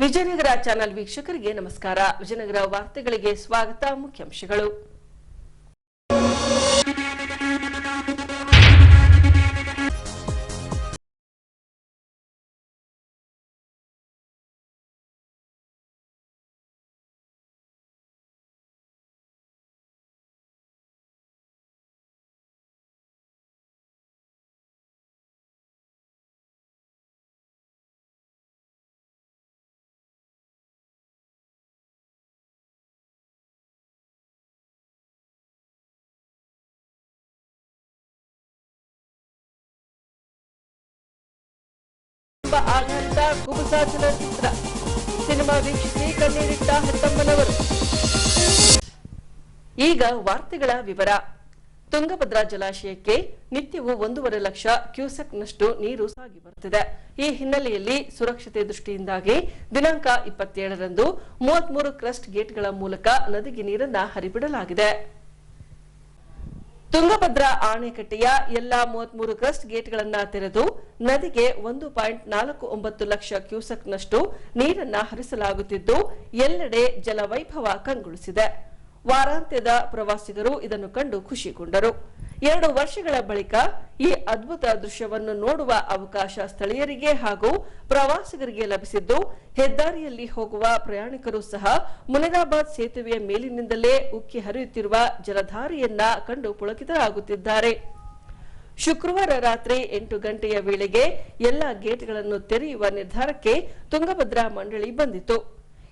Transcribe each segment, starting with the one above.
Vijayanagara channel ವೀಕ್ಷಕರಿಗೆ ನಮಸ್ಕಾರ. ವಿಜಯನಗರ ವಾರ್ತೆಗಳಿಗೆ ಸ್ವಾಗತ. ಮುಖ್ಯಾಂಶಗಳು. ಆಧಾರಿತ ಕುಬುಸ ಚಲನಚಿತ್ರ ಸಿನಿಮಾ ವೀಕ್ಷಿಸಿ ಕಣ್ಣೀರಿಟ್ಟ ಹೆತ್ತಮ್ಮನವರು. ಈಗ ವಾರ್ತೆಗಳ ವಿವರ. ತುಂಗಭದ್ರಾ ಜಲಾಶಯಕ್ಕೆ ನಿತ್ಯವೂ 1.5 ಲಕ್ಷ ಕ್ಯೂಸೆಕ್ನಷ್ಟು ನೀರು ಸಾಗಿ ಬರುತ್ತಿದೆ. ಈ ಹಿನ್ನೆಲೆಯಲ್ಲಿ ಸುರಕ್ಷತೆ ದೃಷ್ಟಿಯಿಂದಾಗಿ ದಿನಾಂಕ 27ರಂದು 33 ಕ್ರಸ್ಟ್ ಗೇಟ್ಗಳ ಮೂಲಕ ನದಿಗೆ ನೀರನ್ನು ಹರಿಬಿಡಲಾಗಿದೆ. ತುಂಗಭದ್ರಾ ಅಣೆಕಟ್ಟೆಯ ಎಲ್ಲಾ 33 ಕ್ರಸ್ಟ್ ಗೇಟ್ಗಳನ್ನು ತೆರೆದು ನದಿಗೆ 1.49 ಲಕ್ಷ ಕ್ಯೂಸೆಕ್ನಷ್ಟು ನೀರನ್ನು ಹರಿಸಲಾಗುತ್ತಿದ್ದು ಎಲ್ಲೆಡೆ ಜಲವೈಭವ ಕಂಗೊಳಿಸಿದೆ. ವಾರಾಂತ್ಯದ ಪ್ರವಾಸಿಗರು ಇದನ್ನು ಕಂಡು ಖುಷಿಗೊಂಡರು. 2 ವರ್ಷಗಳ ಬಳಿಕ ಈ ಅದ್ಭುತ ದೃಶ್ಯವನ್ನು ನೋಡುವ ಅವಕಾಶ ಸ್ಥಳೀಯರಿಗೆ ಹಾಗೂ ಪ್ರವಾಸಿಗರಿಗೆ ಲಭಿಸಿದ್ದು ಹೆದ್ದಾರಿಯಲ್ಲಿ ಹೋಗುವ ಪ್ರಯಾಣಿಕರು ಸಹ ಮುನಿರಾಬಾದ್ ಸೇತುವೆಯ ಮೇಲಿನಿಂದಲೇ ಉಕ್ಕಿ ಹರಿಯುತ್ತಿರುವ ಜಲಧಾರೆಯನ್ನ ಕಂಡು ಪುಳಕಿತರಾಗುತ್ತಿದ್ದಾರೆ. ಶುಕ್ರವಾರ ರಾತ್ರಿ 8 ಗಂಟೆಯ ವೇಳೆಗೆ ಎಲ್ಲಾ ಗೇಟ್ಗಳನ್ನು ತೆರೆಯುವ ನಿರ್ಧಾರಕ್ಕೆ ತುಂಗಭದ್ರಾ ಮಂಡಳಿ ಬಂದಿತು.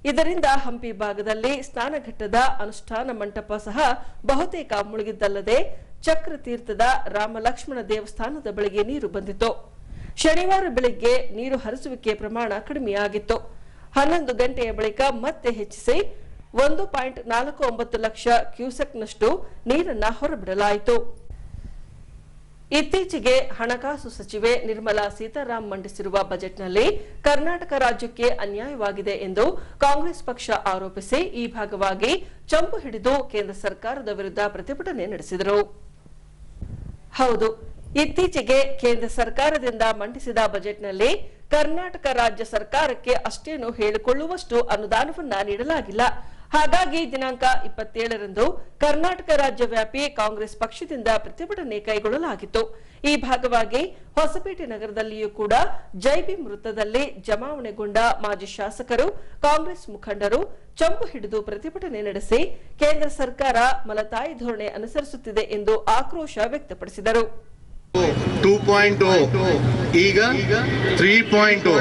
ಇದರಿಂದ ಹಂಪಿ ಭಾಗದಲ್ಲಿ ಸ್ನಾನಘಟ್ಟದ ಅನುಷ್ಠಾನ ಮಂಟಪ ಸಹ ಬಹುತೇಕ ಮುಳುಗಿದ್ದಲ್ಲದೆ ಚಕ್ರತೀರ್ಥದ ರಾಮಲಕ್ಷ್ಮಣ ದೇವಸ್ಥಾನದ ಬಳಿಗೆ ನೀರು ಬಂದಿತು. ಶನಿವಾರ ಬೆಳಗ್ಗೆ ನೀರು ಹರಿಸುವಿಕೆ ಪ್ರಮಾಣ ಕಡಿಮೆಯಾಗಿತ್ತು. 11 ಗಂಟೆಯ ಬಳಿಕ ಮತ್ತೆ ಹೆಚ್ಚಿಸಿ 1.49 ಲಕ್ಷ ಕ್ಯೂಸೆಕ್ನಷ್ಟು ನೀರನ್ನು ಹೊರಬಿಡಲಾಯಿತು. ಇತ್ತೀಚೆಗೆ ಹಣಕಾಸು ಸಚಿವೆ ನಿರ್ಮಲಾ ಸೀತಾರಾಮನ್ ಮಂಡಿಸಿರುವ ಬಜೆಟ್ನಲ್ಲಿ ಕರ್ನಾಟಕ ರಾಜ್ಯಕ್ಕೆ ಅನ್ಯಾಯವಾಗಿದೆ ಎಂದು ಕಾಂಗ್ರೆಸ್ ಪಕ್ಷ ಆರೋಪಿಸಿ ಈ ಭಾಗವಾಗಿ ಚಂಪು ಹಿಡಿದು ಕೇಂದ್ರ ಸರ್ಕಾರದ ವಿರುದ್ಧ ಪ್ರತಿಭಟನೆ ನಡೆಸಿದರು. ಹೌದು, ಇತ್ತೀಚೆಗೆ ಕೇಂದ್ರ ಸರ್ಕಾರದಿಂದ ಮಂಡಿಸಿದ ಬಜೆಟ್ನಲ್ಲಿ ಕರ್ನಾಟಕ ರಾಜ್ಯ ಸರ್ಕಾರಕ್ಕೆ ಅಷ್ಟೇನು ಹೇಳಿಕೊಳ್ಳುವಷ್ಟು ಅನುದಾನವನ್ನ ನೀಡಲಾಗಿಲ್ಲ. ಹಾಗಾಗಿ ದಿನಾಂಕ 27ರಂದು ಕರ್ನಾಟಕ ರಾಜ್ಯವ್ಯಾಪಿ ಕಾಂಗ್ರೆಸ್ ಪಕ್ಷದಿಂದ ಪ್ರತಿಭಟನೆ ಕೈಗೊಳ್ಳಲಾಗಿತ್ತು. ಈ ಭಾಗವಾಗಿ ಹೊಸಪೇಟೆ ನಗರದಲ್ಲಿಯೂ ಕೂಡ ಜೈಭೀಮ್ ವೃತ್ತದಲ್ಲಿ ಜಮಾವಣೆಗೊಂಡ ಮಾಜಿ ಶಾಸಕರು, ಕಾಂಗ್ರೆಸ್ ಮುಖಂಡರು ಚಂಪು ಹಿಡಿದು ಪ್ರತಿಭಟನೆ ನಡೆಸಿ ಕೇಂದ್ರ ಸರ್ಕಾರ ಮಲತಾಯಿ ಧೋರಣೆ ಅನುಸರಿಸುತ್ತಿದೆ ಎಂದು ಆಕ್ರೋಶ ವ್ಯಕ್ತಪಡಿಸಿದರು. 2.0 ಈಗ 3.0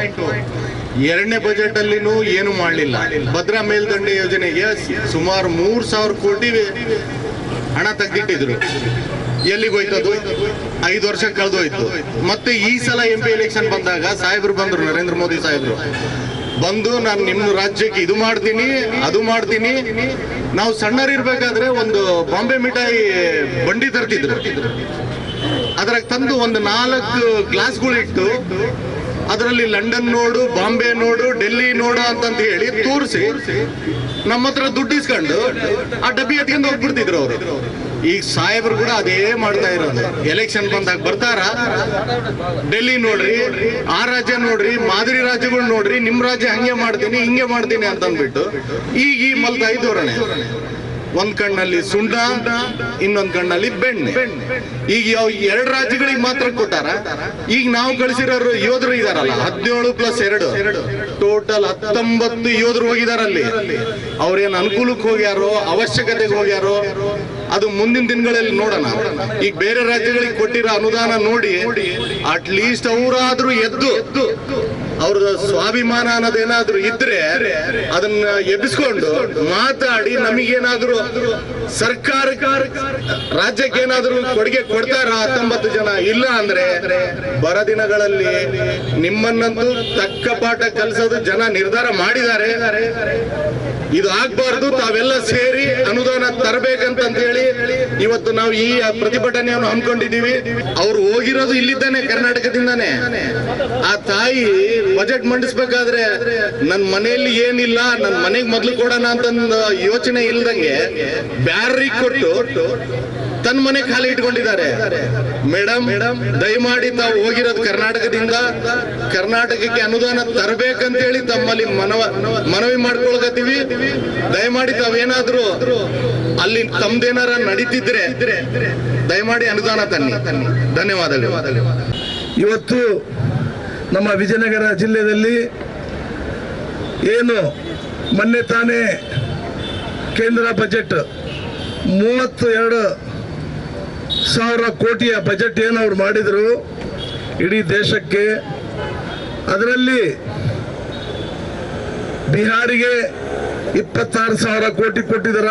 ಎರಡನೇ ಬಜೆಟ್ ಅಲ್ಲಿನೂ ಏನು ಮಾಡಲಿಲ್ಲ. ಭದ್ರಾ ಮೇಲ್ದಂಡೆ ಯೋಜನೆಗೆ ಸುಮಾರು 3,000 ಕೋಟಿ ಹಣ ತೆಗೆದಿಟ್ಟಿದ್ರು. ಎಲ್ಲಿಗೋಯ್ತದು? 5 ವರ್ಷ ಕಳೆದೋಯ್ತು. ಮತ್ತೆ ಈ ಸಲ MP ಎಲೆಕ್ಷನ್ ಬಂದಾಗ ಸಾಹೇಬ್ರು ಬಂದ್ರು, ನರೇಂದ್ರ ಮೋದಿ ಸಾಹೇಬ್ರು ಬಂದು ನಾನು ನಿಮ್ಮ ರಾಜ್ಯಕ್ಕೆ ಇದು ಮಾಡ್ತೀನಿ ಅದು ಮಾಡ್ತೀನಿ. ನಾವು ಸಣ್ಣರಿರ್ಬೇಕಾದ್ರೆ ಒಂದು ಬಾಂಬೆ ಮಿಠಾಯಿ ಬಂಡಿ ತರ್ತಿದ್ರು. ಅದ್ರಾಗ ತಂದು ಒಂದು 4 ಗ್ಲಾಸ್ಗಳಿಟ್ಟು ಅದರಲ್ಲಿ ಲಂಡನ್ ನೋಡು, ಬಾಂಬೆ ನೋಡು, ಡೆಲ್ಲಿ ನೋಡು ಅಂತಂತ ಹೇಳಿ ತೋರಿಸಿ ನಮ್ಮ ಹತ್ರ ದುಡ್ಡು ಇಸ್ಕೊಂಡು ಆ ಡಬ್ಬಿ ಎತ್ಕೊಂಡು ಹೋಗ್ಬಿಡ್ತಿದ್ರು ಅವರು. ಈಗ ಸಾಹೇಬ್ರು ಕೂಡ ಅದೇ ಮಾಡ್ತಾ ಇರೋದು. ಎಲೆಕ್ಷನ್ ಬಂದಾಗ ಬರ್ತಾರ, ಡೆಲ್ಲಿ ನೋಡ್ರಿ, ಆ ರಾಜ್ಯ ನೋಡ್ರಿ, ಮಾದರಿ ರಾಜ್ಯಗಳು ನೋಡ್ರಿ, ನಿಮ್ ರಾಜ್ಯ ಹಂಗೆ ಮಾಡ್ತೀನಿ ಹಿಂಗೆ ಮಾಡ್ತೀನಿ ಅಂತ ಅಂದ್ಬಿಟ್ಟು ಈಗ ಈ ಮಲ್ತಾಯಿ ಧೋರಣೆ. ಒಂದ್ ಕಣ್ಣಲ್ಲಿ ಸುಂಡ, ಇನ್ನೊಂದ್ ಕಣ್ಣಲ್ಲಿ ಬೆಣ್ಣೆ. ಈಗ 2 ರಾಜ್ಯಗಳಿಗೆ ಮಾತ್ರ ಕೊಟ್ಟಾರ. ಈಗ ನಾವು ಕಳಿಸಿರೋರು ಯೋಧರು ಇದಾರಲ್ಲ, 17+2 ಟೋಟಲ್ 19 ಯೋಧರು ಹೋಗಿದಾರಲ್ಲಿ. ಅವ್ರೇನ್ ಅನುಕೂಲಕ್ಕೆ ಹೋಗ್ಯಾರೋ, ಅವಶ್ಯಕತೆಗೆ ಹೋಗ್ಯಾರೋ, ಅದು ಮುಂದಿನ ದಿನಗಳಲ್ಲಿ ನೋಡೋಣ. ಈಗ ಬೇರೆ ರಾಜ್ಯಗಳಿಗೆ ಕೊಟ್ಟಿರೋ ಅನುದಾನ ನೋಡಿ ಅಟ್ ಲೀಸ್ಟ್ ಅವರಾದ್ರೂ ಎದ್ದು ಅವ್ರದ ಸ್ವಾಭಿಮಾನ ಅನ್ನೋದೇನಾದ್ರೂ ಇದ್ರೆ ಅದನ್ನ ಎಬ್ಬಿಸ್ಕೊಂಡು ಮಾತಾಡಿ ನಮಗೇನಾದ್ರೂ ಸರ್ಕಾರ ರಾಜ್ಯಕ್ಕೆ ಏನಾದ್ರೂ ಕೊಡುಗೆ ಕೊಡ್ತಾರ 19 ಜನ. ಇಲ್ಲ ಅಂದ್ರೆ ಬರ ದಿನಗಳಲ್ಲಿ ನಿಮ್ಮನ್ನಂತೂ ತಕ್ಕ ಪಾಠ ಕಲಿಸೋದು ಜನ ನಿರ್ಧಾರ ಮಾಡಿದ್ದಾರೆ. ಇದು ಆಗ್ಬಾರ್ದು, ತಾವೆಲ್ಲ ಸೇರಿ ಅನುದಾನ ತರಬೇಕಂತ ಹೇಳಿ ಇವತ್ತು ನಾವು ಈ ಪ್ರತಿಭಟನೆಯನ್ನು ಹಮ್ಮಿಕೊಂಡಿದ್ದೀವಿ. ಅವ್ರು ಹೋಗಿರೋದು ಇಲ್ಲಿದ್ದಾನೆ, ಕರ್ನಾಟಕದಿಂದಾನೆ. ಆ ತಾಯಿ ಬಜೆಟ್ ಮಂಡಿಸ್ಬೇಕಾದ್ರೆ ನನ್ನ ಮನೆಯಲ್ಲಿ ಏನಿಲ್ಲ, ನನ್ನ ಮನೆಗೆ ಮೊದಲು ಕೊಡೋಣ ಅಂತ ಯೋಚನೆ ಇಲ್ದಂಗೆ ಬ್ಯಾರ್ರಿಗೆ ಕೊಟ್ಟು ತನ್ನ ಮನೆ ಖಾಲಿ ಇಟ್ಕೊಂಡಿದ್ದಾರೆ. ಮೇಡಮ್, ದಯಮಾಡಿ ತಾವು ಹೋಗಿರೋದು ಕರ್ನಾಟಕದಿಂದ, ಕರ್ನಾಟಕಕ್ಕೆ ಅನುದಾನ ತರಬೇಕಂತ ಹೇಳಿ ತಮ್ಮಲ್ಲಿ ಮನವಿ ಮಾಡ್ಕೊಳ್ಕತ್ತೀವಿ. ದಯಮಾಡಿ ತಾವೇನಾದ್ರೂ ಅಲ್ಲಿ ತಮ್ದೇನಾರ ನಡೀತಿದ್ರೆ ದಯಮಾಡಿ ಅನುದಾನ ತನ್ನಿ. ಧನ್ಯವಾದಗಳು. ಇವತ್ತು ನಮ್ಮ ವಿಜಯನಗರ ಜಿಲ್ಲೆಯಲ್ಲಿ ಏನು ಮೊನ್ನೆ ತಾನೇ ಕೇಂದ್ರ ಬಜೆಟ್ 32,000 ಕೋಟಿಯ ಬಜೆಟ್ ಏನು ಅವ್ರು ಮಾಡಿದರು ಇಡೀ ದೇಶಕ್ಕೆ, ಅದರಲ್ಲಿ ಬಿಹಾರಿಗೆ 26,000 ಕೋಟಿ ಕೊಟ್ಟಿದ್ದಾರ,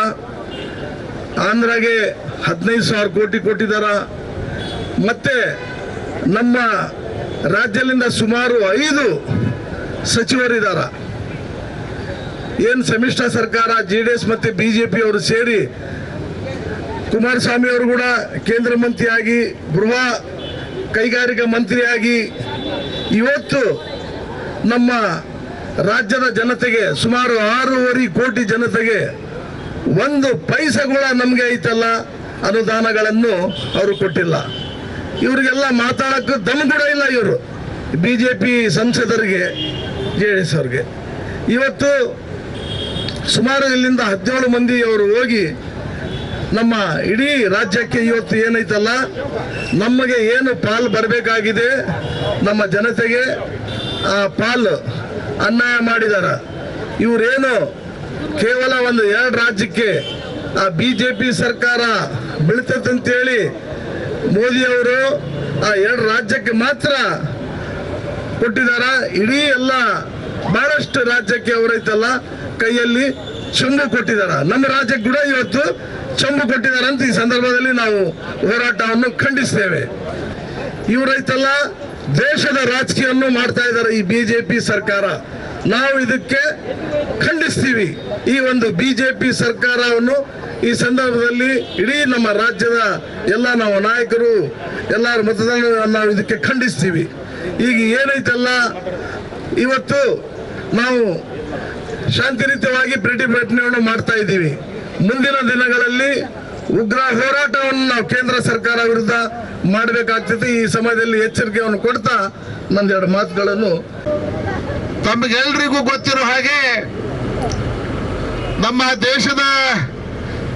ಆಂಧ್ರಗೆ 15,000 ಕೋಟಿ ಕೊಟ್ಟಿದ್ದಾರ, ಮತ್ತೆ ನಮ್ಮ ರಾಜ್ಯದಿಂದ ಸುಮಾರು 5 ಸಚಿವರಿದ್ದಾರ. ಏನು ಸಮ್ಮಿಶ್ರ ಸರ್ಕಾರ JDS ಮತ್ತೆ BJP ಅವರು ಸೇರಿ ಕುಮಾರಸ್ವಾಮಿ ಅವರು ಕೂಡ ಕೇಂದ್ರ ಮಂತ್ರಿಯಾಗಿ, ಗೃಹ ಕೈಗಾರಿಕಾ ಮಂತ್ರಿಯಾಗಿ ಇವತ್ತು ನಮ್ಮ ರಾಜ್ಯದ ಜನತೆಗೆ ಸುಮಾರು 6.5 ಕೋಟಿ ಜನತೆಗೆ 1 ಪೈಸೆ ಕೂಡ ನಮಗೆ ಐತಲ್ಲ ಅನುದಾನಗಳನ್ನು ಅವರು ಕೊಟ್ಟಿಲ್ಲ. ಇವರಿಗೆಲ್ಲ ಮಾತಾಡೋಕ್ಕೆ ದಮ್ ಕೂಡ ಇಲ್ಲ. ಇವರು BJP ಸಂಸದರಿಗೆ, JDS ಅವ್ರಿಗೆ ಇವತ್ತು ಸುಮಾರು ಇಲ್ಲಿಂದ 17 ಮಂದಿ ಅವರು ಹೋಗಿ ನಮ್ಮ ಇಡೀ ರಾಜ್ಯಕ್ಕೆ ಇವತ್ತು ಏನೈತಲ್ಲ ನಮಗೆ ಏನು ಪಾಲು ಬರಬೇಕಾಗಿದೆ ನಮ್ಮ ಜನತೆಗೆ ಆ ಪಾಲು ಅನ್ಯಾಯ ಮಾಡಿದಾರ. ಇವರೇನು ಕೇವಲ 2 ರಾಜ್ಯಕ್ಕೆ ಆ BJP ಸರ್ಕಾರ ಬೀಳ್ತಂತೇಳಿ ಮೋದಿಯವರು ಆ 2 ರಾಜ್ಯಕ್ಕೆ ಮಾತ್ರ ಕೊಟ್ಟಿದಾರ. ಇಡೀ ಎಲ್ಲ ಬಹಳಷ್ಟು ರಾಜ್ಯಕ್ಕೆ ಅವರೈತಲ್ಲ ಕೈಯಲ್ಲಿ ಚಂಬು ಕೊಟ್ಟಿದಾರ. ನಮ್ಮ ರಾಜ್ಯಕ್ಕೆ ಕೂಡ ಇವತ್ತು ಚಂಬು ಕೊಟ್ಟಿದ್ದಾರೆ ಅಂತ ಈ ಸಂದರ್ಭದಲ್ಲಿ ನಾವು ಹೋರಾಟವನ್ನು ಖಂಡಿಸ್ತೇವೆ. ಇವರೈತಲ್ಲ ದೇಶದ ರಾಜಕೀಯವನ್ನು ಮಾಡ್ತಾ ಇದ್ದಾರೆ ಈ BJP ಸರ್ಕಾರ. ನಾವು ಇದಕ್ಕೆ ಖಂಡಿಸ್ತೀವಿ. ಈ ಒಂದು BJP ಸರ್ಕಾರವನ್ನು ಈ ಸಂದರ್ಭದಲ್ಲಿ ಇಡೀ ನಮ್ಮ ರಾಜ್ಯದ ಎಲ್ಲ ನಾವು ನಾಯಕರು ಎಲ್ಲರ ಮತದಾನ ನಾವು ಇದಕ್ಕೆ ಖಂಡಿಸ್ತೀವಿ. ಈಗ ಏನೈತಲ್ಲ ಇವತ್ತು ನಾವು ಶಾಂತಿಯುತವಾಗಿ ಪ್ರತಿಭಟನೆಯನ್ನು ಮಾಡ್ತಾ ಇದ್ದೀವಿ. ಮುಂದಿನ ದಿನಗಳಲ್ಲಿ ಉಗ್ರ ಹೋರಾಟವನ್ನು ನಾವು ಕೇಂದ್ರ ಸರ್ಕಾರ ವಿರುದ್ಧ ಮಾಡಬೇಕಾಗ್ತದೆ. ಈ ಸಮಯದಲ್ಲಿ ಎಚ್ಚರಿಕೆಯನ್ನು ಕೊಡ್ತಾ ನಂದೆರಡು ಮಾತುಗಳನ್ನು. ತಮಗೆಲ್ಲರಿಗೂ ಗೊತ್ತಿರೋ ಹಾಗೆ ನಮ್ಮ ದೇಶದ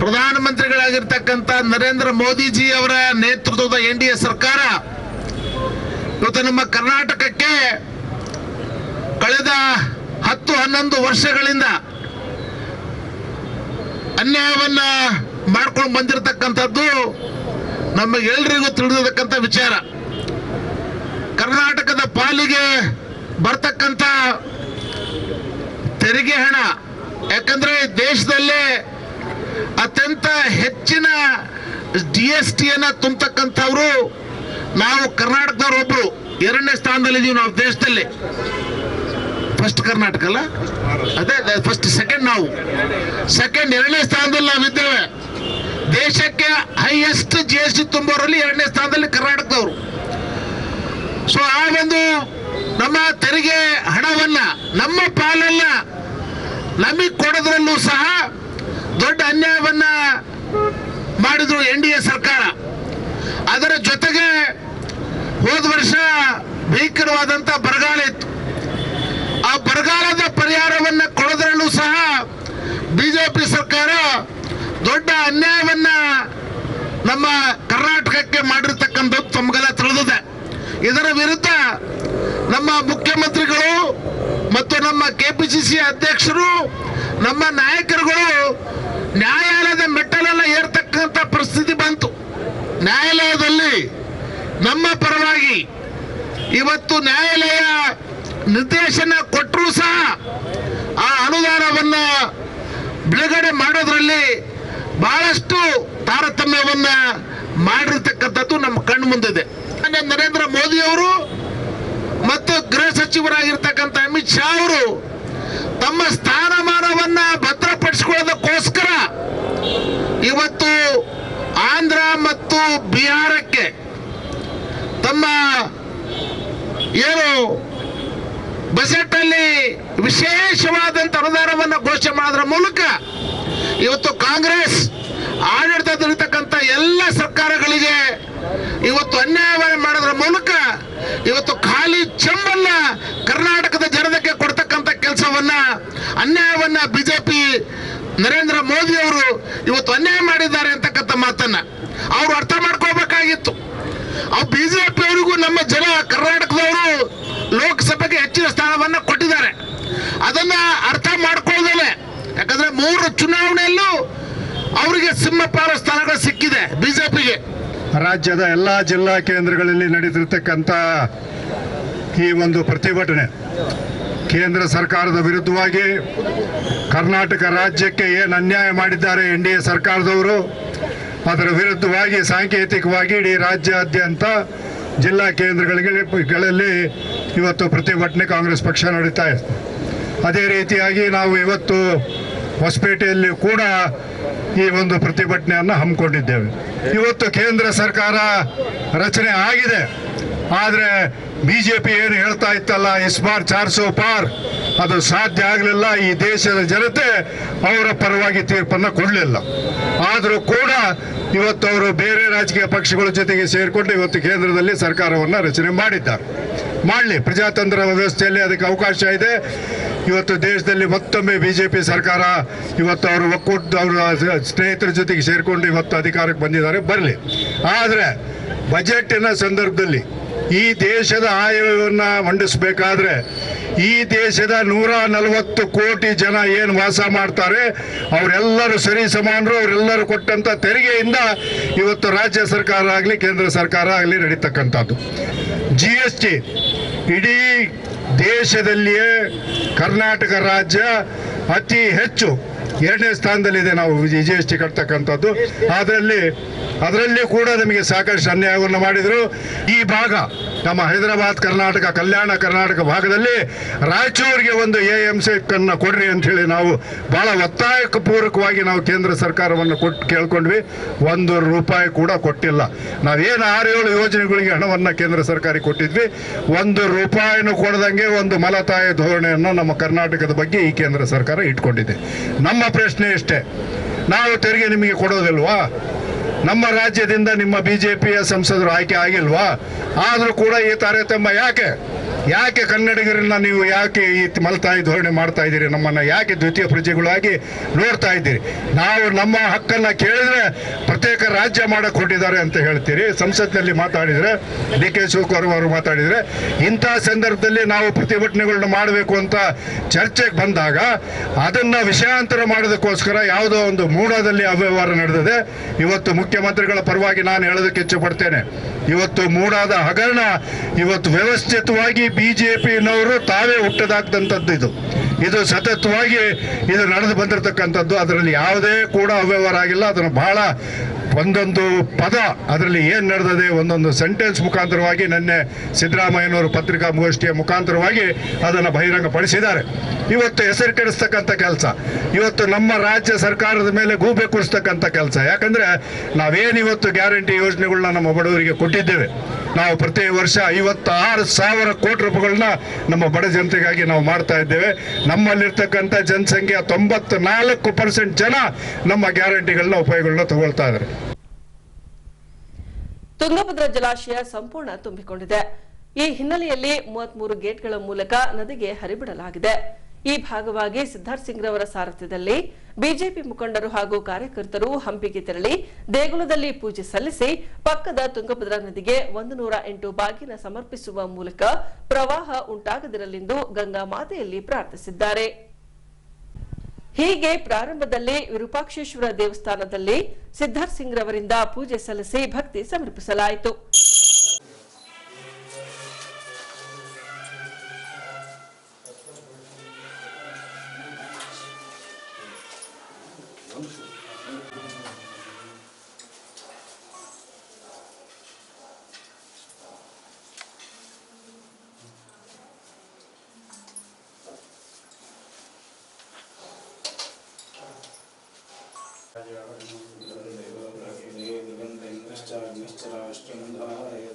ಪ್ರಧಾನಮಂತ್ರಿಗಳಾಗಿರ್ತಕ್ಕಂಥ ನರೇಂದ್ರ ಮೋದಿಜಿ ಅವರ ನೇತೃತ್ವದ NDA ಸರ್ಕಾರ ಇವತ್ತು ನಮ್ಮ ಕರ್ನಾಟಕಕ್ಕೆ ಕಳೆದ 10-11 ವರ್ಷಗಳಿಂದ ಅನ್ಯಾಯವನ್ನ ಮಾಡ್ಕೊಂಡು ಬಂದಿರತಕ್ಕಂಥದ್ದು ನಮಗೆಲ್ಲರಿಗೂ ತಿಳಿದಿರತಕ್ಕಂಥ ವಿಚಾರ. ಕರ್ನಾಟಕದ ಪಾಲಿಗೆ ಬರ್ತಕ್ಕಂಥ ತೆರಿಗೆ ಹಣ, ಯಾಕಂದ್ರೆ ದೇಶದಲ್ಲೇ ಅತ್ಯಂತ ಹೆಚ್ಚಿನ GST ತುಂಬತಕ್ಕಂಥವ್ರು ನಾವು ಕರ್ನಾಟಕದವ್ರು ಒಬ್ರು 2ನೇ ಸ್ಥಾನದಲ್ಲಿದ್ದೀವಿ ನಾವು ದೇಶದಲ್ಲಿ. ಫಸ್ಟ್ ಕರ್ನಾಟಕ ಅಲ್ಲ, ಅದೇ ಫಸ್ಟ್, ಸೆಕೆಂಡ್ ನಾವು, ಸೆಕೆಂಡ್ 2ನೇ ಸ್ಥಾನದಲ್ಲಿ ನಾವಿದ್ದೇವೆ. ದೇಶಕ್ಕೆ ಹೈಯೆಸ್ಟ್ GST ತುಂಬೋರಲ್ಲಿ 2ನೇ ಸ್ಥಾನದಲ್ಲಿ ಕರ್ನಾಟಕದವರು. ಸೊ ಆ ಒಂದು ನಮ್ಮ ತೆರಿಗೆ ಹಣವನ್ನ, ನಮ್ಮ ಪಾಲನ್ನ ನಮಗೆ ಕೊಡೋದ್ರಲ್ಲೂ ಸಹ ದೊಡ್ಡ ಅನ್ಯಾಯವನ್ನ ಮಾಡಿದ್ರು NDA ಸರ್ಕಾರ. ಅದರ ಜೊತೆಗೆ ಹೋದ ವರ್ಷ ಭೀಕರವಾದಂತ ಬರಗಾಲ ಇತ್ತು. ಆ ಬರಗಾಲದ ಪರಿಹಾರವನ್ನ ಕೊಡೋದ್ರಲ್ಲೂ ಸಹ BJP ಸರ್ಕಾರ ದೊಡ್ಡ ಅನ್ಯಾಯವನ್ನ ನಮ್ಮ ಕರ್ನಾಟಕಕ್ಕೆ ಮಾಡಿರ್ತಕ್ಕಂಥದ್ದು ತಮಗೆಲ್ಲ ತಿಳಿದಿದೆ. ಇದರ ವಿರುದ್ಧ ನಮ್ಮ ಮುಖ್ಯಮಂತ್ರಿಗಳು ಮತ್ತು ನಮ್ಮ KPCC ಅಧ್ಯಕ್ಷರು, ನಮ್ಮ ನಾಯಕರುಗಳು ನ್ಯಾಯಾಲಯದ ಮೆಟ್ಟಲೆಲ್ಲ ಏರ್ತಕ್ಕಂಥ ಪರಿಸ್ಥಿತಿ ಬಂತು. ನ್ಯಾಯಾಲಯದಲ್ಲಿ ನಮ್ಮ ಪರವಾಗಿ ಇವತ್ತು ನ್ಯಾಯಾಲಯ ನಿರ್ದೇಶನ ಕೊಟ್ಟರೂ ಸಹ ಆ ಅನುದಾನವನ್ನ ಬಿಡುಗಡೆ ಮಾಡೋದ್ರಲ್ಲಿ ಬಹಳಷ್ಟು ತಾರತಮ್ಯವನ್ನ ಮಾಡಿರ್ತಕ್ಕಂಥದ್ದು ನಮ್ಮ ಕಣ್ಣು ಮುಂದಿದೆ. ನರೇಂದ್ರ ಮೋದಿ ಅವರು ಮತ್ತು ಗೃಹ ಸಚಿವರಾಗಿರ್ತಕ್ಕಂಥ ಅಮಿತ್ ಶಾ ಅವರು ತಮ್ಮ ಸ್ಥಾನಮಾನವನ್ನ ಭದ್ರಪಡಿಸಿಕೊಳ್ಳೋದಕ್ಕೋಸ್ಕರ ಇವತ್ತು ಆಂಧ್ರ ಮತ್ತು ಬಿಹಾರಕ್ಕೆ ತಮ್ಮ ಏನು ಬಜೆಟ್ ಅಲ್ಲಿ ವಿಶೇಷವಾದಂತ ಅನುದಾನವನ್ನು ಘೋಷಣೆ ಮಾಡೋದ್ರ ಮೂಲಕ ಇವತ್ತು ಕಾಂಗ್ರೆಸ್ ಆಡಳಿತದಲ್ಲಿರ್ತಕ್ಕಂಥ ಎಲ್ಲ ಸರ್ಕಾರಗಳಿಗೆ ಇವತ್ತು ಅನ್ಯಾಯ ಮಾಡೋದ್ರ ಮೂಲಕ ಇವತ್ತು ಖಾಲಿ ಚೆಂಬನ್ನ ಕರ್ನಾಟಕದ ಜನತೆಗೆ ಕೊಡ್ತಕ್ಕಂಥ ಕೆಲಸವನ್ನ, ಅನ್ಯಾಯವನ್ನ ಬಿಜೆಪಿ ನರೇಂದ್ರ ಮೋದಿ ಅವರು ಇವತ್ತು ಅನ್ಯಾಯ ಮಾಡಿದ್ದಾರೆ ಅಂತಕ್ಕಂಥ ಮಾತನ್ನ ಅವರು ಅರ್ಥ ಮಾಡ್ಕೋಬೇಕಾಗಿತ್ತು. ಬಿಜೆಪಿ ಅವರಿಗೂ ನಮ್ಮ ಜನ ಕರ್ನಾಟಕದವರು ಲೋಕಸಭೆಗೆ ಹೆಚ್ಚಿನ ಸ್ಥಾನವನ್ನ ಕೊಟ್ಟಿದ್ದಾರೆ. ಅದನ್ನ ಅರ್ಥ ಮಾಡ್ಕೊಳ್ಳೋದಲ್ಲೇ, ಯಾಕಂದ್ರೆ 3 ಚುನಾವಣೆಯಲ್ಲೂ ಅವರಿಗೆ ಸಿಂಹಪಾಲ ಸ್ಥಾನಗಳು ಸಿಕ್ಕಿದೆ ಬಿಜೆಪಿಗೆ. ರಾಜ್ಯದ ಎಲ್ಲ ಜಿಲ್ಲಾ ಕೇಂದ್ರಗಳಲ್ಲಿ ನಡೆದಿರ್ತಕ್ಕಂಥ ಈ ಒಂದು ಪ್ರತಿಭಟನೆ ಕೇಂದ್ರ ಸರ್ಕಾರದ ವಿರುದ್ಧವಾಗಿ ಕರ್ನಾಟಕ ರಾಜ್ಯಕ್ಕೆ ಏನು ಅನ್ಯಾಯ ಮಾಡಿದ್ದಾರೆ NDA ಸರ್ಕಾರದವರು, ಅದರ ವಿರುದ್ಧವಾಗಿ ಸಾಂಕೇತಿಕವಾಗಿ ಇಡೀ ರಾಜ್ಯಾದ್ಯಂತ ಜಿಲ್ಲಾ ಕೇಂದ್ರಗಳಲ್ಲಿ ಇವತ್ತು ಪ್ರತಿಭಟನೆ ಕಾಂಗ್ರೆಸ್ ಪಕ್ಷ ನಡೀತಾ ಇದೆ. ಅದೇ ರೀತಿಯಾಗಿ ನಾವು ಇವತ್ತು ಹೊಸಪೇಟೆಯಲ್ಲಿ ಕೂಡ ಈ ಒಂದು ಪ್ರತಿಭಟನೆಯನ್ನು ಹಮ್ಮಿಕೊಂಡಿದ್ದೇವೆ. ಇವತ್ತು ಕೇಂದ್ರ ಸರ್ಕಾರ ರಚನೆ ಆಗಿದೆ, ಆದರೆ ಬಿಜೆಪಿ ಏನು ಹೇಳ್ತಾ ಇತ್ತಲ್ಲ, ಇಸ್ ಬಾರ್ 400 ಪಾರ್, ಅದು ಸಾಧ್ಯ ಆಗಲಿಲ್ಲ. ಈ ದೇಶದ ಜನತೆ ಅವರ ಪರವಾಗಿ ತೀರ್ಪನ್ನು ಕೊಡಲಿಲ್ಲ. ಆದರೂ ಕೂಡ ಇವತ್ತು ಅವರು ಬೇರೆ ರಾಜಕೀಯ ಪಕ್ಷಗಳ ಜೊತೆಗೆ ಸೇರಿಕೊಂಡು ಇವತ್ತು ಕೇಂದ್ರದಲ್ಲಿ ಸರ್ಕಾರವನ್ನು ರಚನೆ ಮಾಡಿದ್ದಾರೆ. ಮಾಡಲಿ, ಪ್ರಜಾತಂತ್ರ ವ್ಯವಸ್ಥೆಯಲ್ಲಿ ಅದಕ್ಕೆ ಅವಕಾಶ ಇದೆ. ಇವತ್ತು ದೇಶದಲ್ಲಿ ಮತ್ತೊಮ್ಮೆ ಬಿಜೆಪಿ ಸರ್ಕಾರ ಇವತ್ತು ಅವರು ಒಕ್ಕೂಟ ಅವರ ಸ್ನೇಹಿತರ ಜೊತೆಗೆ ಸೇರಿಕೊಂಡು ಇವತ್ತು ಅಧಿಕಾರಕ್ಕೆ ಬಂದಿದ್ದಾರೆ, ಬರಲಿ. ಆದರೆ ಬಜೆಟಿನ ಸಂದರ್ಭದಲ್ಲಿ ಈ ದೇಶದ ಆಯವ್ಯಯವನ್ನು ಮಂಡಿಸಬೇಕಾದ್ರೆ ಈ ದೇಶದ 140 ಕೋಟಿ ಜನ ಏನು ವಾಸ ಮಾಡ್ತಾರೆ ಅವರೆಲ್ಲರೂ ಸರಿ ಸಮಾನರು. ಅವರೆಲ್ಲರೂ ಕೊಟ್ಟಂಥ ತೆರಿಗೆಯಿಂದ ಇವತ್ತು ರಾಜ್ಯ ಸರ್ಕಾರ ಆಗಲಿ ಕೇಂದ್ರ ಸರ್ಕಾರ ಆಗಲಿ ನಡೀತಕ್ಕಂಥದ್ದು. GST ಇಡೀ ದೇಶದಲ್ಲಿಯೇ ಕರ್ನಾಟಕ ರಾಜ್ಯ ಅತಿ ಹೆಚ್ಚು 2ನೇ ಸ್ಥಾನದಲ್ಲಿದೆ ನಾವು GST ಕಟ್ತಕ್ಕಂಥದ್ದು. ಅದರಲ್ಲಿ ಕೂಡ ನಮಗೆ ಸಾಕಷ್ಟು ಅನ್ಯಾಯವನ್ನು ಮಾಡಿದರು. ಈ ಭಾಗ ನಮ್ಮ ಹೈದರಾಬಾದ್ ಕರ್ನಾಟಕ, ಕಲ್ಯಾಣ ಕರ್ನಾಟಕ ಭಾಗದಲ್ಲಿ ರಾಯಚೂರಿಗೆ ಒಂದು AMC ಅನ್ನು ಕೊಡ್ರಿ ಅಂಥೇಳಿ ನಾವು ಭಾಳ ಒತ್ತಾಯಪೂರ್ವಕವಾಗಿ ನಾವು ಕೇಂದ್ರ ಸರ್ಕಾರವನ್ನು ಕೇಳ್ಕೊಂಡ್ವಿ. 1 ರೂಪಾಯಿ ಕೂಡ ಕೊಟ್ಟಿಲ್ಲ. ನಾವೇನು 6-7 ಯೋಜನೆಗಳಿಗೆ ಹಣವನ್ನು ಕೇಂದ್ರ ಸರ್ಕಾರಕ್ಕೆ ಕೊಟ್ಟಿದ್ವಿ, 1 ರೂಪಾಯಿನೂ ಕೊಡದಂಗೆ ಒಂದು ಮಲತಾಯಿ ಧೋರಣೆಯನ್ನು ನಮ್ಮ ಕರ್ನಾಟಕದ ಬಗ್ಗೆ ಈ ಕೇಂದ್ರ ಸರ್ಕಾರ ಇಟ್ಕೊಂಡಿದೆ. ನಮ್ಮ ಪ್ರಶ್ನೆ ಇಷ್ಟೇ, ನಾವು ತೆರಿಗೆ ನಿಮಗೆ ಕೊಡೋದಿಲ್ವಾ? ನಮ್ಮ ರಾಜ್ಯದಿಂದ ನಿಮ್ಮ ಬಿಜೆಪಿಯ ಸಂಸದರು ಆಯ್ಕೆ ಆಗಿಲ್ವಾ? ಆದರೂ ಕೂಡ ಈ ತಾರತಮ್ಯ ಯಾಕೆ ಕನ್ನಡಿಗರನ್ನ ನೀವು ಯಾಕೆ ಈ ಮಲತಾಯಿ ಧೋರಣೆ ಮಾಡ್ತಾ ಇದ್ದೀರಿ? ನಮ್ಮನ್ನು ಯಾಕೆ ದ್ವಿತೀಯ ಪ್ರಜೆಗಳಾಗಿ ನೋಡ್ತಾ ಇದ್ದೀರಿ? ನಾವು ನಮ್ಮ ಹಕ್ಕನ್ನು ಕೇಳಿದ್ರೆ ಪ್ರತ್ಯೇಕ ರಾಜ್ಯ ಮಾಡಕ್ಕೆ ಹೊರಟಿದ್ದಾರೆ ಅಂತ ಹೇಳ್ತೀರಿ. ಸಂಸತ್ನಲ್ಲಿ ಮಾತಾಡಿದರೆ DK ಶಿವಕುಮಾರ್ ಅವರು ಮಾತಾಡಿದರೆ, ಇಂಥ ಸಂದರ್ಭದಲ್ಲಿ ನಾವು ಪ್ರತಿಭಟನೆಗಳನ್ನ ಮಾಡಬೇಕು ಅಂತ ಚರ್ಚೆಗೆ ಬಂದಾಗ ಅದನ್ನು ವಿಷಯಾಂತರ ಮಾಡೋದಕ್ಕೋಸ್ಕರ ಯಾವುದೋ ಒಂದು ಮೂಡಾದಲ್ಲಿ ಅವ್ಯವಹಾರ ನಡೆದಿದೆ. ಇವತ್ತು ಮುಖ್ಯಮಂತ್ರಿಗಳ ಪರವಾಗಿ ನಾನು ಹೇಳೋದಕ್ಕೆ ಇಚ್ಛೆಪಡ್ತೇನೆ, ಇವತ್ತು ಮೂಡಾದ ಹಗರಣ ಇವತ್ತು ವ್ಯವಸ್ಥಿತವಾಗಿ ಬಿಜೆಪಿನವರು ತಾವೇ ಹುಟ್ಟದಾಕ್ದಂಥದ್ದು. ಇದು ಸತತವಾಗಿ ಇದು ನಡೆದು ಬಂದಿರತಕ್ಕಂಥದ್ದು. ಅದರಲ್ಲಿ ಯಾವುದೇ ಕೂಡ ಅವ್ಯವಹಾರ ಆಗಿಲ್ಲ. ಅದನ್ನು ಬಹಳ ಒಂದೊಂದು ಪದ ಅದರಲ್ಲಿ ಏನು ನಡೆದಿದೆ ಒಂದೊಂದು ಸೆಂಟೆನ್ಸ್ ಮುಖಾಂತರವಾಗಿ ನಿನ್ನೆ ಸಿದ್ದರಾಮಯ್ಯನವರು ಪತ್ರಿಕಾಗೋಷ್ಠಿಯ ಮುಖಾಂತರವಾಗಿ ಅದನ್ನು ಬಹಿರಂಗಪಡಿಸಿದ್ದಾರೆ. ಇವತ್ತು ಹೆಸರು ಕೆಡಿಸ್ತಕ್ಕಂಥ ಕೆಲಸ, ಇವತ್ತು ನಮ್ಮ ರಾಜ್ಯ ಸರ್ಕಾರದ ಮೇಲೆ ಗೂಬೆ ಕೂರಿಸ್ತಕ್ಕಂಥ ಕೆಲಸ. ಯಾಕಂದರೆ ನಾವೇನು ಇವತ್ತು ಗ್ಯಾರಂಟಿ ಯೋಜನೆಗಳನ್ನ ನಮ್ಮ ಬಡವರಿಗೆ ಕೊಟ್ಟಿದ್ದೇವೆ. ನಾವು ಪ್ರತಿ ವರ್ಷ 56,000 ಕೋಟಿ ರೂಪಾಯಿಗಳನ್ನ ನಮ್ಮ ಬಡ ಜನತೆಗಾಗಿ ನಾವು ಮಾಡ್ತಾ ಇದ್ದೇವೆ. ನಮ್ಮಲ್ಲಿರ್ತಕ್ಕಂಥ ಜನಸಂಖ್ಯೆ 94% ಜನ ನಮ್ಮ ಗ್ಯಾರಂಟಿಗಳನ್ನ ಉಪಯೋಗಗಳನ್ನ ತಗೊಳ್ತಾ ಇದ್ದಾರೆ. ತುಂಗಭದ್ರಾ ಜಲಾಶಯ ಸಂಪೂರ್ಣ ತುಂಬಿಕೊಂಡಿದೆ. ಈ ಹಿನ್ನೆಲೆಯಲ್ಲಿ 33 ಗೇಟ್ಗಳ ಮೂಲಕ ನದಿಗೆ ಹರಿಬಿಡಲಾಗಿದೆ. ಈ ಭಾಗವಾಗಿ ಸಿದ್ದಾರ್ಥ್ ಸಿಂಗ್ ರವರ ಸಾರಥ್ಯದಲ್ಲಿ ಬಿಜೆಪಿ ಮುಖಂಡರು ಹಾಗೂ ಕಾರ್ಯಕರ್ತರು ಹಂಪಿಗೆ ತೆರಳಿ ದೇಗುಲದಲ್ಲಿ ಪೂಜೆ ಸಲ್ಲಿಸಿ ಪಕ್ಕದ ತುಂಗಭದ್ರಾ ನದಿಗೆ 108 ಬಾಗಿನ ಸಮರ್ಪಿಸುವ ಮೂಲಕ ಪ್ರವಾಹ ಉಂಟಾಗದಿರಲೆಂದು ಗಂಗಾ ಮಾತೆಯಲ್ಲಿ ಪ್ರಾರ್ಥಿಸಿದ್ದಾರೆ. ಹೀಗೆ ಪ್ರಾರಂಭದಲ್ಲಿ ವಿರೂಪಾಕ್ಷೇಶ್ವರ ದೇವಸ್ಥಾನದಲ್ಲಿ ಸಿದ್ದಾರ್ಥ್ ಸಿಂಗ್ ರವರಿಂದ ಪೂಜೆ ಸಲ್ಲಿಸಿ ಭಕ್ತಿ ಸಮರ್ಪಿಸಲಾಯಿತು. निश्चराष्ट्रंधाय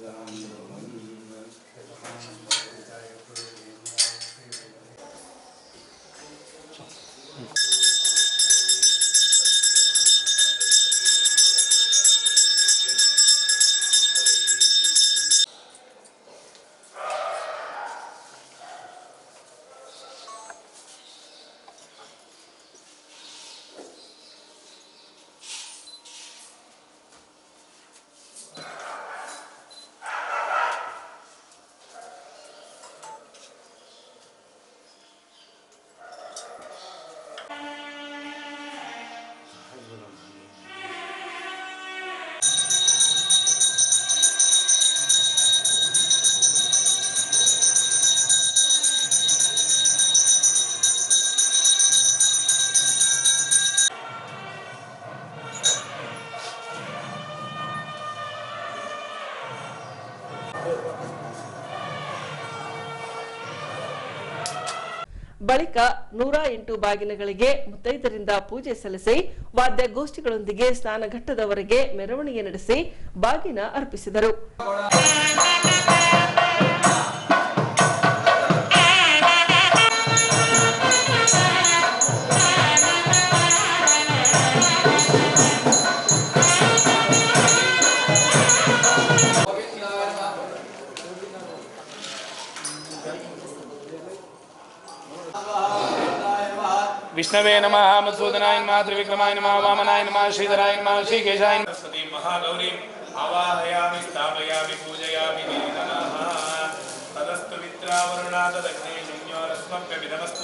ಬಳಿಕ 108 ಬಾಗಿನಗಳಿಗೆ ಮುತ್ತೈದರಿಂದ ಪೂಜೆ ಸಲ್ಲಿಸಿ ವಾದ್ಯಗೋಷ್ಠಿಗಳೊಂದಿಗೆ ಸ್ನಾನಘಟ್ಟದವರೆಗೆ ಮೆರವಣಿಗೆ ನಡೆಸಿ ಬಾಗಿನ ಅರ್ಪಿಸಿದರು. विष्णवे नमः मधुसूदनाय नमः त्रिविक्रमाय नमः वामनाय नमः श्रीधराय नमः श्रीकेशाय नमः सरस्वती महागौरीं आवाहयामि स्थापयामि पूजयामि नमः तदस्तु मित्रावरुणा तदग्ने शून्योरस्मभ्यमिदमस्तु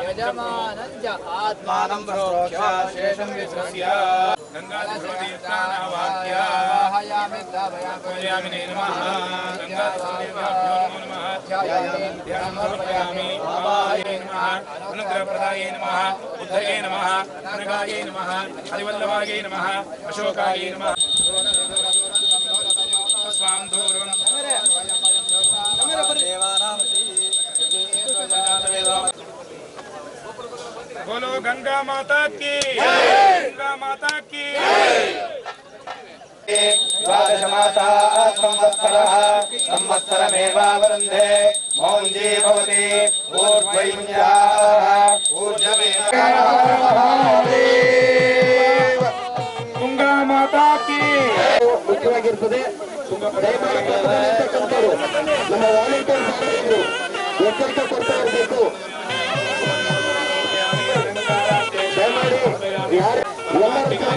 यजमानञ्च आत्मानं प्रोक्ष्य शेषं विश्रस्य गङ्गाधरोतीर्थानावाक्यायामि स्थापयामि नमः गङ्गाधरोतीर्थाभ्यो नमः ध्यायामि ध्यानमर्पयामि आवाहये नमः अनुग्रहप्रदाये नमः बुद्धये नमः कनकायै नमः हरिवल्लभायै नमः अशोकायै नमः स्वां दूरं बोलो गंगा माता की गंगा माता की द्वादशमासाः संवत्सरः संवत्सरमेवावरुन्धे मौञ्जी भवति ऊर्ध्वैमुञ्जाः गंगा माता की ಮುಖ್ಯವಾಗಿರ್ತದೆ. ದಯಮಾಡಿ ನಮ್ಮ ವಾಲಂಟಿಯರ್ಸ್ ಎಚ್ಚರಿಕೆ ಕೊಡ್ತಾ ಇರಬೇಕು. ದಯಮಾಡಿ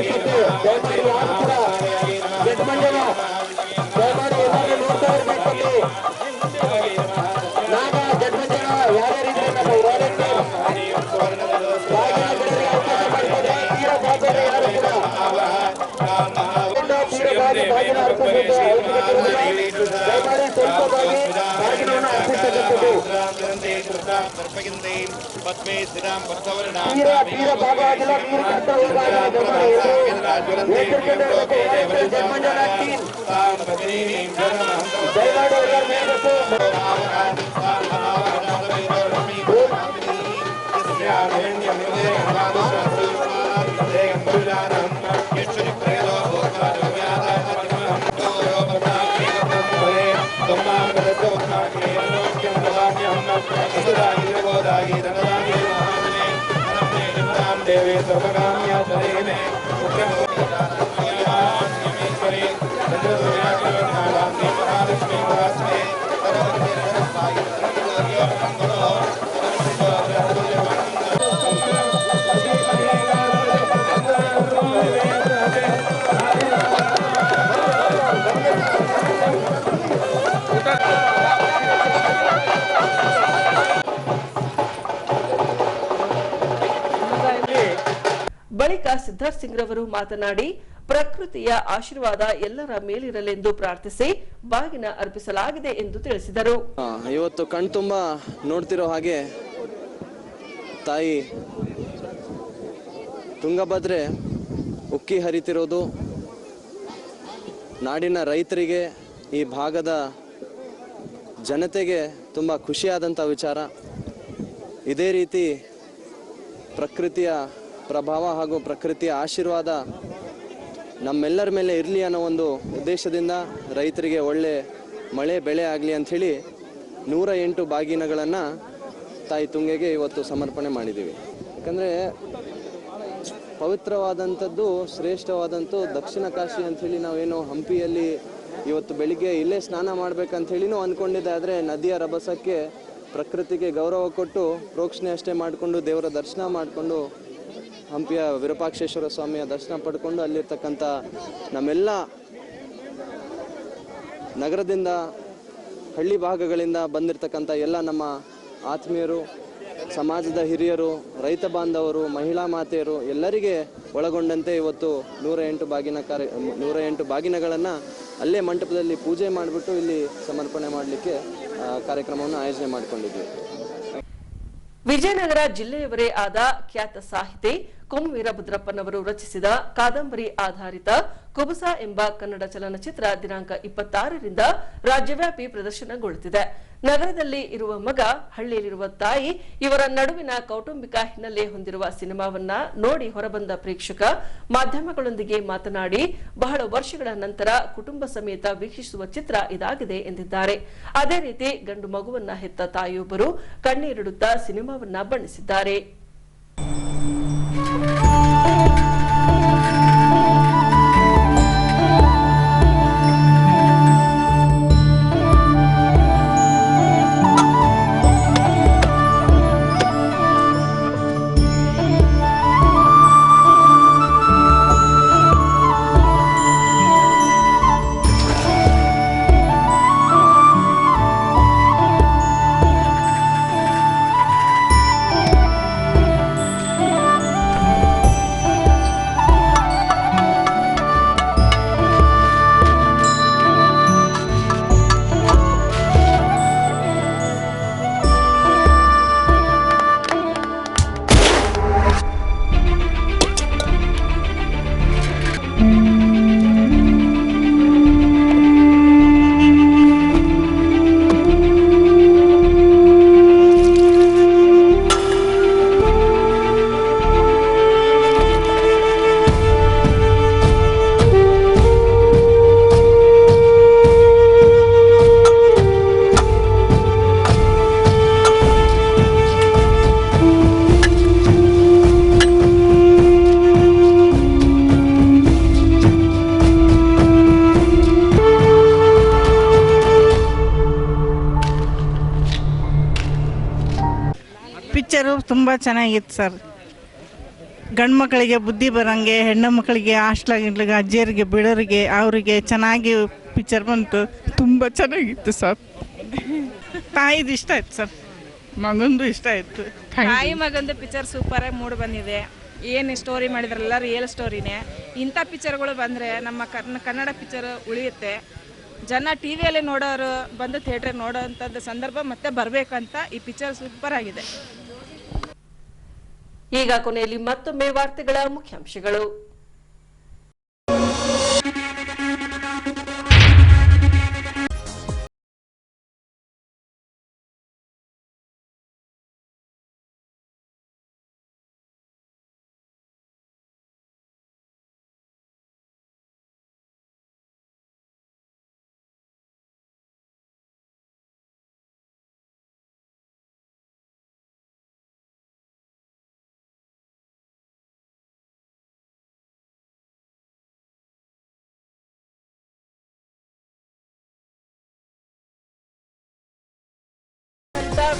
ಎಲ್ಲರೂ ದಯಮಾಡಿ ಯಾರು ಕೂಡ ಗೆಟ್ ಮಂಡಲ ದಯಮಾಡಿ ಎಲ್ಲರೂ ನೋಡ್ತಾ ಇರಬೇಕು. ನಾಗ ಗೆಟ್ ಮಂಡಲ ಯಾರ್ಯಾರಿದ್ರೆ ನಮ್ಮ ವಾಲಂಟಿಯರ್ ಅವಕಾಶ ಮಾಡಿಕೊಡಿ. ತೀರ ಬಾಬೆ ಯಾರು ಕೂಡ ಬಾಗಿನ ಅರ್ಪಿಸಬೇಕು. ದಯಮಾಡಿ ಸ್ವಲ್ಪವಾಗಿ ಬಾಗಿನವನ್ನು ಅರ್ಪಿಸಬೇಕು. ತೀರ ಭಾಗ ಆಗಿಲ್ಲ. ನೀರು ಕಟ್ಟ ಜನ್ಮಂಜನ ಟೀಮ್ ದಯಮಾಡಿ ಎಲ್ಲರೂ ಮೇಲಬೇಕು. ಬಳಿಕ ಸಿದ್ಧಾರ್ಥ್ ಸಿಂಗ್ ರವರು ಮಾತನಾಡಿ ಪ್ರಕೃತಿಯ ಆಶೀರ್ವಾದ ಎಲ್ಲರ ಮೇಲಿರಲೆಂದು ಪ್ರಾರ್ಥಿಸಿ ಬಾಗಿನ ಅರ್ಪಿಸಲಾಗಿದೆ ಎಂದು ತಿಳಿಸಿದರು. ಇವತ್ತು ಕಣ್ತುಂಬ ನೋಡ್ತಿರೋ ಹಾಗೆ ತಾಯಿ ತುಂಗಭದ್ರೆ ಉಕ್ಕಿ ಹರಿತಿರೋದು ನಾಡಿನ ರೈತರಿಗೆ, ಈ ಭಾಗದ ಜನತೆಗೆ ತುಂಬ ಖುಷಿಯಾದಂಥ ವಿಚಾರ. ಇದೇ ರೀತಿ ಪ್ರಕೃತಿಯ ಪ್ರಭಾವ ಹಾಗೂ ಪ್ರಕೃತಿಯ ಆಶೀರ್ವಾದ ನಮ್ಮೆಲ್ಲರ ಮೇಲೆ ಇರಲಿ ಅನ್ನೋ ಒಂದು ಉದ್ದೇಶದಿಂದ ರೈತರಿಗೆ ಒಳ್ಳೆ ಮಳೆ ಬೆಳೆ ಆಗಲಿ ಅಂಥೇಳಿ 108 ಬಾಗಿನಗಳನ್ನು ತಾಯಿ ತುಂಗೆಗೆ ಇವತ್ತು ಸಮರ್ಪಣೆ ಮಾಡಿದ್ದೀವಿ. ಯಾಕಂದರೆ ಪವಿತ್ರವಾದಂಥದ್ದು, ಶ್ರೇಷ್ಠವಾದಂಥ ದಕ್ಷಿಣ ಕಾಶಿ ಅಂಥೇಳಿ ನಾವೇನೋ ಹಂಪಿಯಲ್ಲಿ ಇವತ್ತು ಬೆಳಿಗ್ಗೆ ಇಲ್ಲೇ ಸ್ನಾನ ಮಾಡಬೇಕಂಥೇಳಿನೂ ಅಂದ್ಕೊಂಡಿದ್ದೆ. ಆದರೆ ನದಿಯ ರಭಸಕ್ಕೆ ಪ್ರಕೃತಿಗೆ ಗೌರವ ಕೊಟ್ಟು ಪ್ರೋಕ್ಷಣೆ ಅಷ್ಟೇ ಮಾಡಿಕೊಂಡು ದೇವರ ದರ್ಶನ ಮಾಡಿಕೊಂಡು ಹಂಪಿಯ ವಿರೂಪಾಕ್ಷೇಶ್ವರ ಸ್ವಾಮಿಯ ದರ್ಶನ ಪಡ್ಕೊಂಡು ಅಲ್ಲಿರ್ತಕ್ಕಂಥ ನಮ್ಮೆಲ್ಲ ನಗರದಿಂದ ಹಳ್ಳಿ ಭಾಗಗಳಿಂದ ಬಂದಿರತಕ್ಕಂಥ ಎಲ್ಲ ನಮ್ಮ ಆತ್ಮೀಯರು, ಸಮಾಜದ ಹಿರಿಯರು, ರೈತ ಬಾಂಧವರು, ಮಹಿಳಾ ಮಾತೆಯರು ಎಲ್ಲರಿಗೆ ಒಳಗೊಂಡಂತೆ ಇವತ್ತು 108 ಬಾಗಿನಗಳನ್ನು ಅಲ್ಲೇ ಮಂಟಪದಲ್ಲಿ ಪೂಜೆ ಮಾಡಿಬಿಟ್ಟು ಇಲ್ಲಿ ಸಮರ್ಪಣೆ ಮಾಡಲಿಕ್ಕೆ ಕಾರ್ಯಕ್ರಮವನ್ನು ಆಯೋಜನೆ ಮಾಡಿಕೊಂಡಿದ್ವಿ. ವಿಜಯನಗರ ಜಿಲ್ಲೆಯವರೇ ಆದ ಖ್ಯಾತ ಸಾಹಿತಿ ಕೊಂ ವೀರಭದ್ರಪ್ಪನವರು ರಚಿಸಿದ ಕಾದಂಬರಿ ಆಧಾರಿತ ಕುಬುಸ ಎಂಬ ಕನ್ನಡ ಚಲನಚಿತ್ರ ದಿನಾಂಕ 26ರಿಂದ ರಾಜ್ಯವ್ಯಾಪಿ ಪ್ರದರ್ಶನಗೊಳ್ಳುತ್ತಿದೆ. ನಗರದಲ್ಲಿ ಇರುವ ಮಗ, ಹಳ್ಳಿಯಲ್ಲಿರುವ ತಾಯಿ ಇವರ ನಡುವಿನ ಕೌಟುಂಬಿಕ ಹಿನ್ನೆಲೆ ಹೊಂದಿರುವ ಸಿನಿಮಾವನ್ನ ನೋಡಿ ಹೊರಬಂದ ಪ್ರೇಕ್ಷಕ ಮಾಧ್ಯಮಗಳೊಂದಿಗೆ ಮಾತನಾಡಿ ಬಹಳ ವರ್ಷಗಳ ನಂತರ ಕುಟುಂಬ ಸಮೇತ ವೀಕ್ಷಿಸುವ ಚಿತ್ರ ಇದಾಗಿದೆ ಎಂದಿದ್ದಾರೆ. ಅದೇ ರೀತಿ ಗಂಡು ಮಗುವನ್ನ ಹೆತ್ತ ತಾಯಿಯೊಬ್ಬರು ಕಣ್ಣೀರಿಡುತ್ತಾ ಸಿನಿಮಾವನ್ನ ಬಣ್ಣಿಸಿದ್ದಾರೆ. ಪಿಕ್ಚರು ತುಂಬ ಚೆನ್ನಾಗಿತ್ತು ಸರ್. ಗಂಡು ಮಕ್ಕಳಿಗೆ ಬುದ್ಧಿ ಬರೋಂಗೆ, ಹೆಣ್ಣು ಮಕ್ಕಳಿಗೆ ಹಾಸ್ಟ್ಲಾಗಿಡ್ಲಿಗೆ, ಅಜ್ಜಿಯರಿಗೆ ಬಿಡೋರಿಗೆ ಅವರಿಗೆ ಚೆನ್ನಾಗಿ ಪಿಕ್ಚರ್ ಬಂತು. ತುಂಬ ಚೆನ್ನಾಗಿತ್ತು ಸರ್. ತಾಯಿದು ಇಷ್ಟ ಆಯ್ತು ಸರ್, ಮಗಂದು ಇಷ್ಟ ಆಯಿತು. ತಾಯಿ ಮಗಂದು ಪಿಕ್ಚರ್ ಸೂಪರಾಗಿ ಮೂಡಿ ಬಂದಿದೆ. ಏನು ಸ್ಟೋರಿ ಮಾಡಿದ್ರಲ್ಲ ರಿಯಲ್ ಸ್ಟೋರಿನೇ. ಇಂಥ ಪಿಕ್ಚರ್ಗಳು ಬಂದರೆ ನಮ್ಮ ಕನ್ನಡ ಪಿಕ್ಚರ್ ಉಳಿಯುತ್ತೆ. ಜನ ಟಿ ವಿಯಲ್ಲಿ ನೋಡೋರು ಬಂದು ಥಿಯೇಟ್ರಿಗೆ ನೋಡೋವಂಥದ್ದು ಸಂದರ್ಭ ಮತ್ತೆ ಬರಬೇಕಂತ ಈ ಪಿಕ್ಚರ್ ಸೂಪರ್ ಆಗಿದೆ. ಈಗ ಕೊನೆಯಲ್ಲಿ ಮತ್ತೊಮ್ಮೆ ವಾರ್ತೆಗಳ ಮುಖ್ಯಾಂಶಗಳು.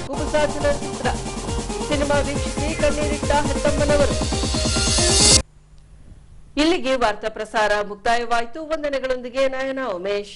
ಕುಬುಸ ಚಲನಚಿತ್ರ ಸಿನಿಮಾ ವೀಕ್ಷಿಸಿ ಕಣ್ಣೀರಿಟ್ಟ ಹೆತ್ತಮ್ಮನವರು. ಇಲ್ಲಿಗೆ ವಾರ್ತಾ ಪ್ರಸಾರ ಮುಕ್ತಾಯವಾಯಿತು. ವಂದನೆಗಳೊಂದಿಗೆ ನಯನ ಉಮೇಶ್.